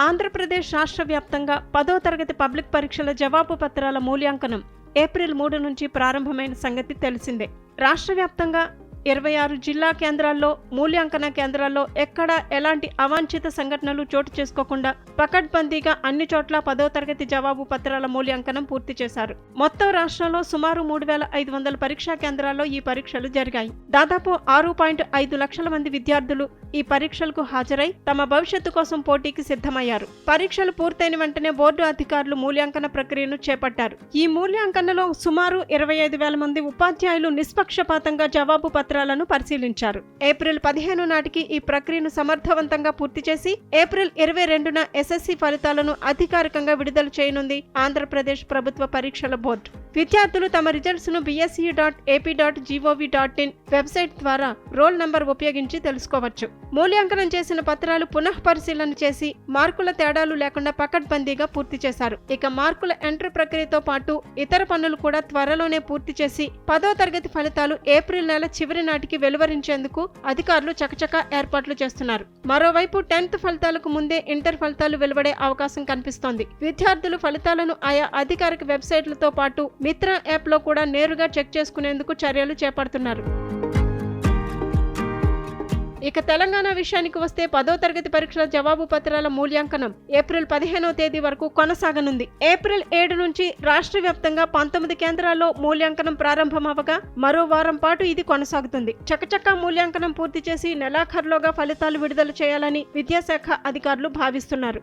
ఆంధ్రప్రదేశ్ రాష్ట్ర వ్యాప్తంగా 10వ తరగతి పబ్లిక్ పరీక్షల జవాబు పత్రాల మూల్యాంకనం ఏప్రిల్ 3 నుంచి ప్రారంభమైన సంగతి తెలిసిందే. రాష్ట్ర వ్యాప్తంగా 26 జిల్లా కేంద్రాల్లో మూల్యాంకన కేంద్రాల్లో ఎక్కడా ఎలాంటి అవాంఛిత సంఘటనలు చోటు చేసుకోకుండా పకడ్బందీగా అన్ని చోట్ల 10వ తరగతి జవాబు పత్రాల మూల్యాంకనం పూర్తి చేశారు. మొత్తం రాష్ట్రంలో సుమారు 3,500 పరీక్షా కేంద్రాల్లో ఈ పరీక్షలు జరిగాయి. దాదాపు 6.5 లక్షల మంది విద్యార్థులు ఈ పరీక్షలకు హాజరై తమ భవిష్యత్తు కోసం పోటీకి సిద్ధమయ్యారు. పరీక్షలు పూర్తయిన వెంటనే బోర్డు అధికారులు మూల్యాంకన ప్రక్రియను చేపట్టారు. ఈ మూల్యాంకనలో సుమారు 25,000 మంది ఉపాధ్యాయులు నిష్పక్షపాతంగా జవాబు పత్రాలను పరిశీలించారు. ఏప్రిల్ 15 నాటికి ఈ ప్రక్రియను సమర్థవంతంగా పూర్తి చేసి ఏప్రిల్ 22న ఎస్ఎస్సి ఫలితాలను అధికారికంగా విడుదల చేయనుంది ఆంధ్రప్రదేశ్ ప్రభుత్వ పరీక్షల బోర్డు. విద్యార్థులు తమ రిజల్ట్స్ ను bse.ap.gov.in వెబ్సైట్ ద్వారా రోల్ నంబర్ ఉపయోగించి తెలుసుకోవచ్చు. మూల్యాంకనం చేసిన పత్రాలు పునః పరిశీలన చేసి మార్కుల తేడాలు లేకుండా పకడ్బందీగా పూర్తి చేశారు. ఇక మార్కుల ఎంట్రీ ప్రక్రియతో పాటు ఇతర పనులు కూడా త్వరలోనే పూర్తి చేసి 10వ తరగతి ఫలితాలు ఏప్రిల్ నెల చివరి నాటికి వెలువరించేందుకు అధికారులు చకచకా ఏర్పాట్లు చేస్తున్నారు. మరోవైపు 10th ఫలితాలకు ముందే ఇంటర్ ఫలితాలు వెలువడే అవకాశం కనిపిస్తోంది. విద్యార్థులు ఫలితాలను ఆయా అధికారిక వెబ్సైట్లతో పాటు మిత్ర యాప్ లో కూడా నేరుగా చెక్ చేసుకునేందుకు చర్యలు చేపడుతున్నారు. ఇక తెలంగాణ విషయానికి వస్తే 10వ తరగతి పరీక్షల జవాబు పత్రాల మూల్యాంకనం ఏప్రిల్ 15వ తేదీ వరకు కొనసాగనుంది. ఏప్రిల్ 7 నుంచి రాష్ట్ర వ్యాప్తంగా 19 కేంద్రాల్లో మూల్యాంకనం ప్రారంభమవగా మరో వారం పాటు ఇది కొనసాగుతుంది. చకచకా మూల్యాంకనం పూర్తి చేసి నెలాఖరులోగా ఫలితాలు విడుదల చేయాలని విద్యాశాఖ అధికారులు భావిస్తున్నారు.